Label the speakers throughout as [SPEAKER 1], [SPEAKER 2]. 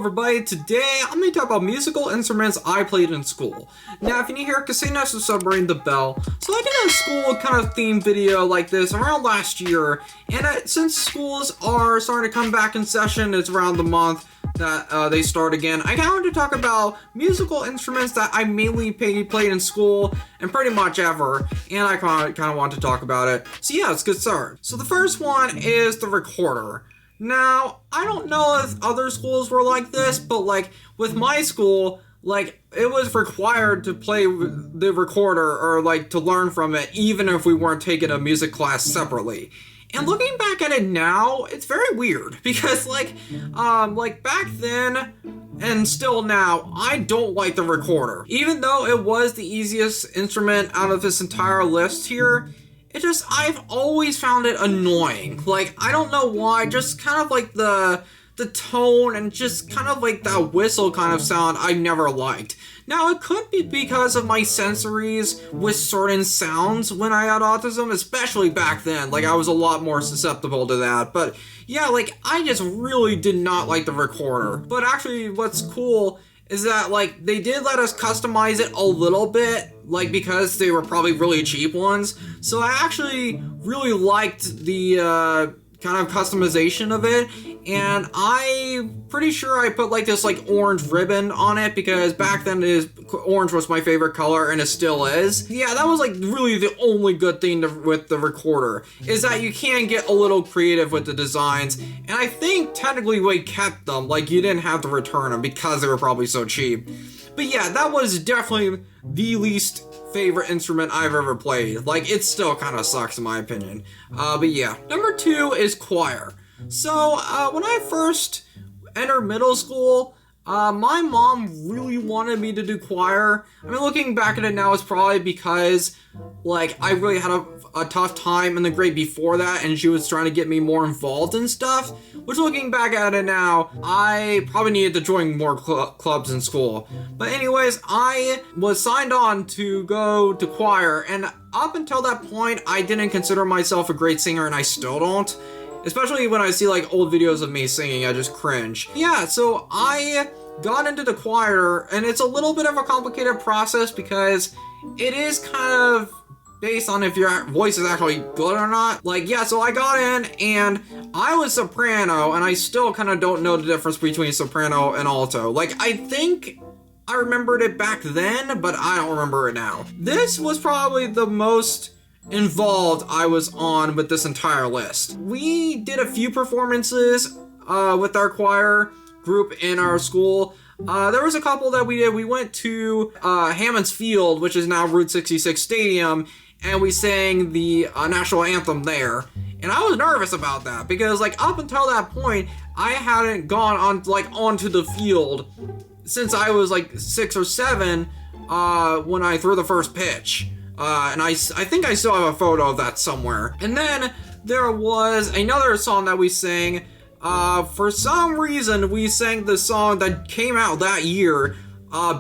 [SPEAKER 1] everybody, today I'm going to talk about musical instruments I played in school. Now if you're new here, say next to sub ring the bell. So I did a school kind of theme video like this around last year, and since schools are starting to come back in session, it's around the month that they start again, I kind of want to talk about musical instruments that I mainly played in school and pretty much ever, and I kind of want to talk about it. So yeah, let's get started. So the first one is the recorder. Now, I don't know if other schools were like this, but like with my school, like it was required to play the recorder or like to learn from it, even if we weren't taking a music class separately. And looking back at it now, it's very weird because like back then and still now, I don't like the recorder. Even though it was the easiest instrument out of this entire list here, I've always found it annoying. Like, I don't know why, just kind of like the tone and just kind of like that whistle kind of sound I never liked. Now, it could be because of my sensories with certain sounds when I had autism, especially back then. Like, I was a lot more susceptible to that. But yeah, like, I just really did not like the recorder. But actually, what's cool is that, like, they did let us customize it a little bit, like, because they were probably really cheap ones. So I actually really liked the kind of customization of it, and I'm pretty sure I put, like, this, like, orange ribbon on it, because back then orange was my favorite color, and it still is. Yeah, that was, like, really the only good thing with the recorder, is that you can get a little creative with the designs, and I think technically we kept them, like, you didn't have to return them, because they were probably so cheap. But yeah, that was definitely the least favorite instrument I've ever played. Like, it still kind of sucks in my opinion. But yeah. Number 2 is choir. So, when I first entered middle school, my mom really wanted me to do choir. I mean, looking back at it now, it's probably because, like, I really had a tough time in the grade before that, and she was trying to get me more involved in stuff, which, looking back at it now, I probably needed to join more clubs in school. But anyways, I was signed on to go to choir, and up until that point, I didn't consider myself a great singer, and I still don't. Especially when I see, like, old videos of me singing, I just cringe. Yeah, so I got into the choir, and it's a little bit of a complicated process because it is kind of based on if your voice is actually good or not. Like, yeah, so I got in, and I was soprano, and I still kind of don't know the difference between soprano and alto. Like, I think I remembered it back then, but I don't remember it now. This was probably the most involved I was on with this entire list. We did a few performances with our choir group in our school. There was a couple that we did. We went to Hammons Field, which is now Route 66 Stadium, and we sang the national anthem there. And I was nervous about that because, like, up until that point, I hadn't gone on onto the field since I was like 6 or 7 when I threw the first pitch. And I think I still have a photo of that somewhere. And then there was another song that we sang. For some reason, we sang the song that came out that year,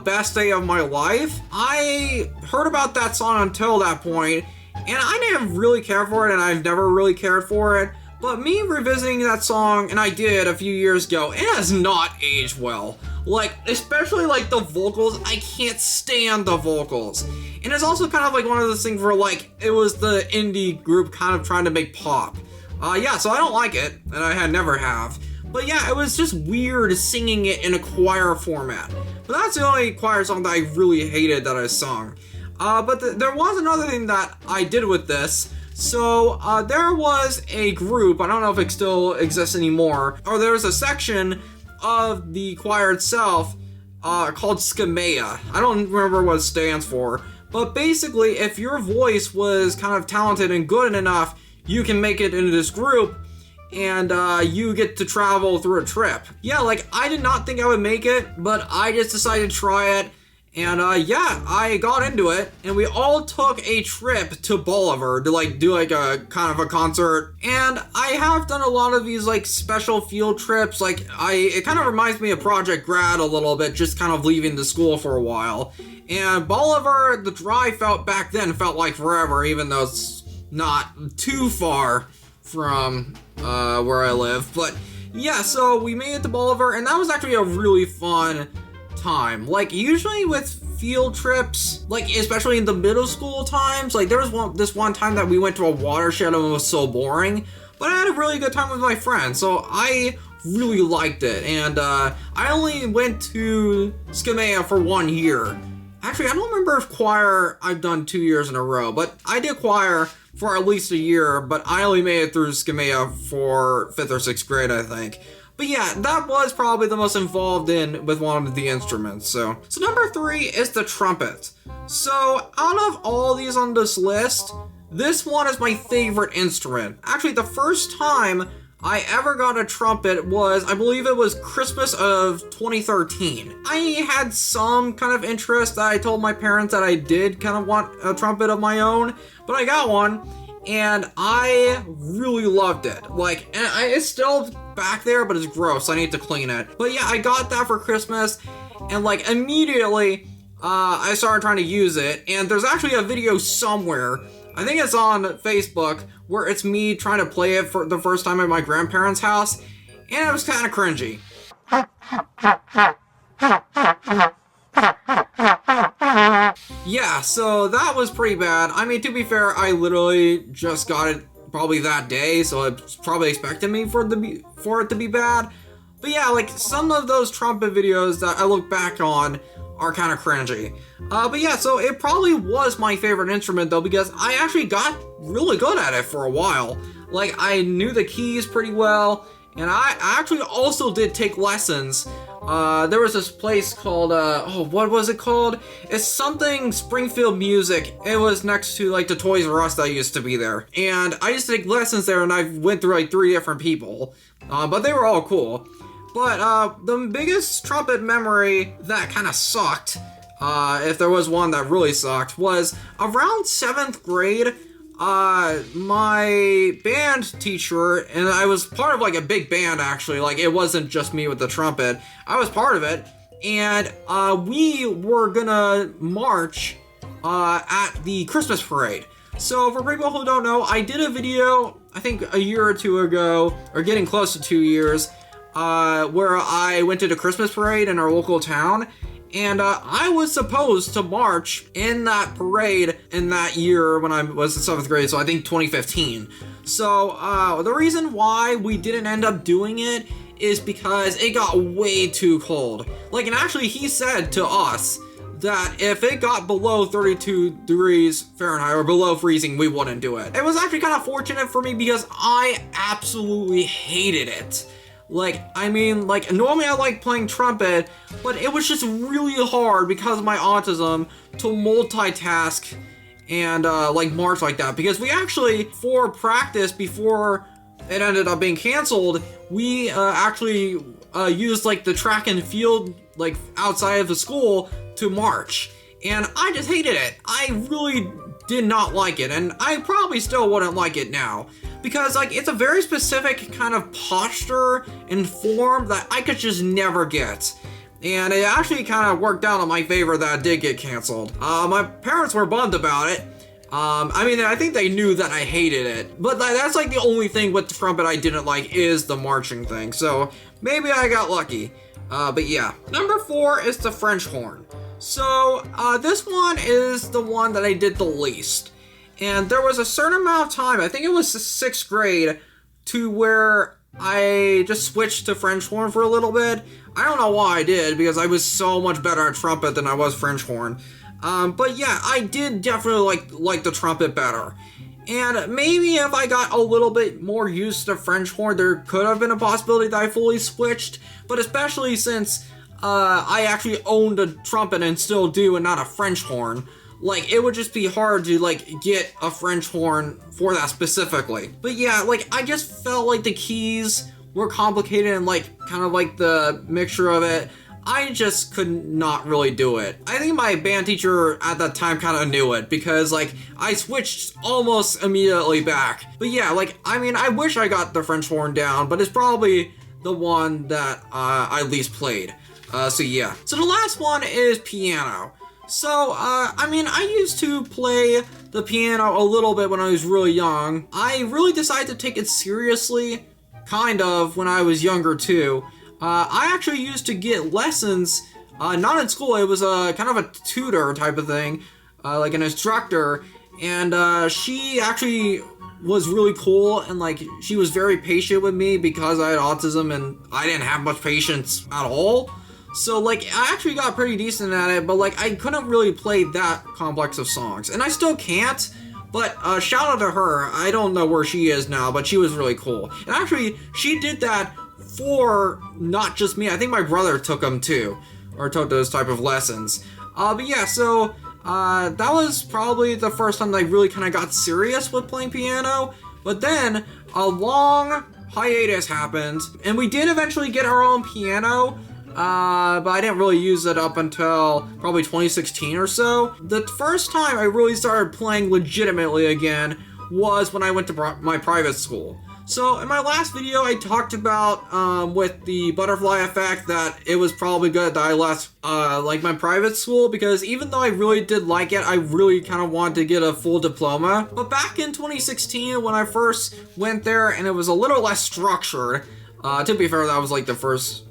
[SPEAKER 1] Best Day of My Life. I heard about that song until that point, and I didn't really care for it, and I've never really cared for it. But me revisiting that song, and I did a few years ago, it has not aged well. Like, especially, like, the vocals, I can't stand the vocals. And it's also kind of like one of those things where, like, it was the indie group kind of trying to make pop. Yeah, so I don't like it, and I never have. But yeah, it was just weird singing it in a choir format. But that's the only choir song that I really hated that I sung. But there was another thing that I did with this. So, there was a group, I don't know if it still exists anymore, or there was a section of the choir itself called Scamea. I don't remember what it stands for, but basically, if your voice was kind of talented and good enough, you can make it into this group, and you get to travel through a trip. Yeah, like, I did not think I would make it, but I just decided to try it. And yeah, I got into it, and we all took a trip to Bolivar to, like, do, like, a kind of a concert. And I have done a lot of these, like, special field trips. Like, it kind of reminds me of Project Grad a little bit, just kind of leaving the school for a while. And Bolivar, the drive felt like forever, even though it's not too far from where I live. But yeah, so we made it to Bolivar, and that was actually a really fun time. Like, usually with field trips, like, especially in the middle school times, like, there was this one time that we went to a watershed and it was so boring, but I had a really good time with my friends, so I really liked it. And I only went to Skamea for 1 year. Actually, I don't remember if choir I've done 2 years in a row, but I did choir for at least a year, but I only made it through Skamea for 5th or 6th grade, I think. But yeah, that was probably the most involved in with one of the instruments. So number 3 is the trumpet. So out of all these on this list, this one is my favorite instrument. Actually, the first time I ever got a trumpet was, I believe it was Christmas of 2013. I had some kind of interest that I told my parents that I did kind of want a trumpet of my own, but I got one, and I really loved it. Like, and it's still back there, but it's gross. I need to clean it. But yeah, I got that for Christmas, and like immediately, I started trying to use it, and there's actually a video somewhere, I think it's on Facebook, where it's me trying to play it for the first time at my grandparents' house, and it was kind of cringy. Yeah, so that was pretty bad. I mean, to be fair, I literally just got it probably that day, so it's probably expecting me for it to be bad. But yeah, like, some of those trumpet videos that I look back on are kind of cringy. But yeah, so it probably was my favorite instrument though, because I actually got really good at it for a while. Like, I knew the keys pretty well, and I actually also did take lessons. There was this place called, what was it called? It's something Springfield Music. It was next to, like, the Toys R Us that used to be there. And I used to take lessons there, and I went through, like, 3 different people. But they were all cool. But, the biggest trumpet memory that kind of sucked, if there was one that really sucked, was around 7th grade. My band teacher, and I was part of like a big band actually, like it wasn't just me with the trumpet, I was part of it, and we were gonna march at the Christmas parade. So for people who don't know, I did a video, I think a year or 2 ago, or getting close to 2 years, where I went to the Christmas parade in our local town, and I was supposed to march in that parade in that year when I was in 7th grade, so I think 2015. So the reason why we didn't end up doing it is because it got way too cold. Like, and actually he said to us that if it got below 32 degrees Fahrenheit or below freezing, we wouldn't do it. It was actually kind of fortunate for me because I absolutely hated it. Like, I mean, like, normally I like playing trumpet, but it was just really hard because of my autism to multitask and, like, march like that. Because we actually, for practice, before it ended up being canceled, we, actually, used, like, the track and field, like, outside of the school to march. And I just hated it. I really did not like it, and I probably still wouldn't like it now. Because, like, it's a very specific kind of posture and form that I could just never get. And it actually kind of worked out in my favor that it did get canceled. My parents were bummed about it. I mean, I think they knew that I hated it. But that's, like, the only thing with the trumpet I didn't like is the marching thing. So, maybe I got lucky. But yeah. Number 4 is the French horn. So, this one is the one that I did the least. And there was a certain amount of time, I think it was the 6th grade, to where I just switched to French horn for a little bit. I don't know why I did, because I was so much better at trumpet than I was French horn. But yeah, I did definitely like the trumpet better. And maybe if I got a little bit more used to French horn, there could have been a possibility that I fully switched. But especially since I actually owned a trumpet and still do, and not a French horn, like, it would just be hard to, like, get a French horn for that specifically. But yeah, like, I just felt like the keys were complicated and, like, kind of like the mixture of it. I just could not really do it. I think my band teacher at that time kind of knew it, because, like, I switched almost immediately back. But yeah, like, I mean, I wish I got the French horn down, but it's probably the one that I least played. So yeah. So the last one is piano. So, I mean, I used to play the piano a little bit when I was really young. I really decided to take it seriously kind of, when I was younger too. I actually used to get lessons, not in school, it was a kind of a tutor type of thing, like an instructor, and she actually was really cool, and like she was very patient with me because I had autism and I didn't have much patience at all. So like I actually got pretty decent at it, but like I couldn't really play that complex of songs, and I still can't. But shout out to her. I don't know where she is now, but she was really cool. And actually, she did that for not just me. I think my brother took them too, or took those type of lessons. But yeah, so that was probably the first time that I really kind of got serious with playing piano. But then a long hiatus happened, and we did eventually get our own piano. But I didn't really use it up until probably 2016 or so. The first time I really started playing legitimately again was when I went to my private school. So in my last video, I talked about with the butterfly effect that it was probably good that I left like my private school, because even though I really did like it, I really kind of wanted to get a full diploma. But back in 2016, when I first went there, and it was a little less structured, to be fair, that was like the first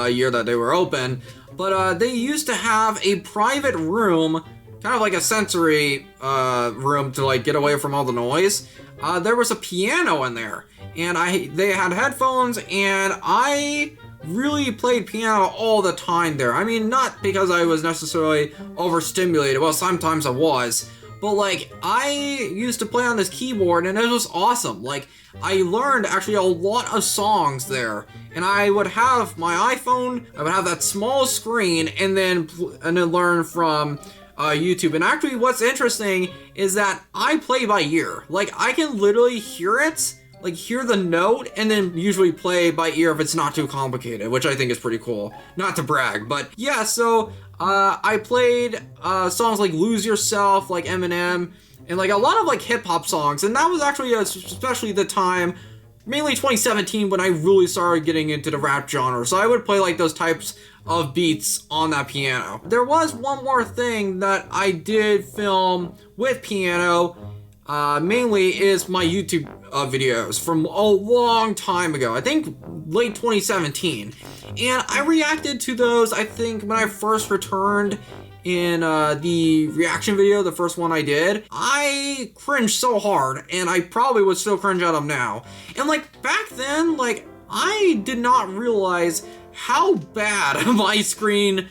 [SPEAKER 1] year that they were open, but they used to have a private room, kind of like a sensory room to like get away from all the noise. There was a piano in there, and they had headphones, and I really played piano all the time there. I mean, not because I was necessarily overstimulated, well, sometimes I was, but like I used to play on this keyboard, and it was awesome. Like I learned actually a lot of songs there, and I would have my iPhone, I would have that small screen, and then learn from YouTube. And actually what's interesting is that I play by ear. Like I can literally hear it, like hear the note, and then usually play by ear if it's not too complicated, which I think is pretty cool. Not to brag, but yeah, so I played songs like Lose Yourself, like Eminem, and like a lot of like hip-hop songs, and that was actually especially the time, mainly 2017, when I really started getting into the rap genre. So I would play like those types of beats on that piano. There was one more thing that I did film with piano, mainly is my YouTube videos from a long time ago, I think late 2017, and I reacted to those, I think, when I first returned in the reaction video, the first one I did. I cringed so hard, and I probably would still cringe at them now. And like back then, like I did not realize how bad my screen,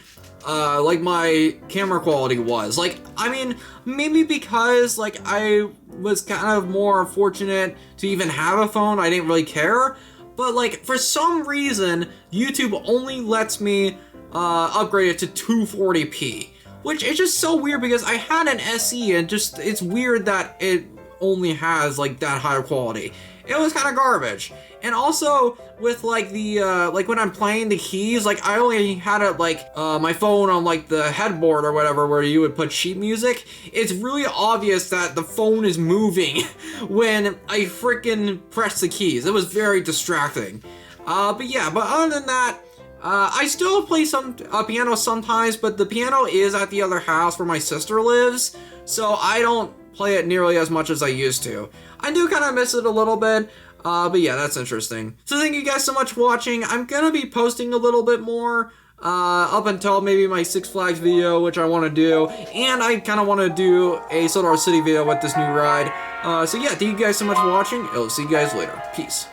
[SPEAKER 1] like my camera quality was. Like, I mean, maybe because like I was kind of more fortunate to even have a phone, I didn't really care. But like for some reason, YouTube only lets me upgrade it to 240p. Which is just so weird, because I had an SE, and just it's weird that it only has like that high quality. It was kind of garbage. And also with like the like when I'm playing the keys, like I only had it like my phone on like the headboard or whatever, where you would put sheet music. It's really obvious that the phone is moving when I freaking press the keys. It was very distracting. But yeah, but other than that, I still play some piano sometimes, but the piano is at the other house where my sister lives, so I don't play it nearly as much as I used to. I do kind of miss it a little bit, but yeah, that's interesting. So thank you guys so much for watching. I'm gonna be posting a little bit more, up until maybe my Six Flags video, which I want to do, and I kind of want to do a Solar City video with this new ride. So yeah, thank you guys so much for watching. I'll see you guys later. Peace.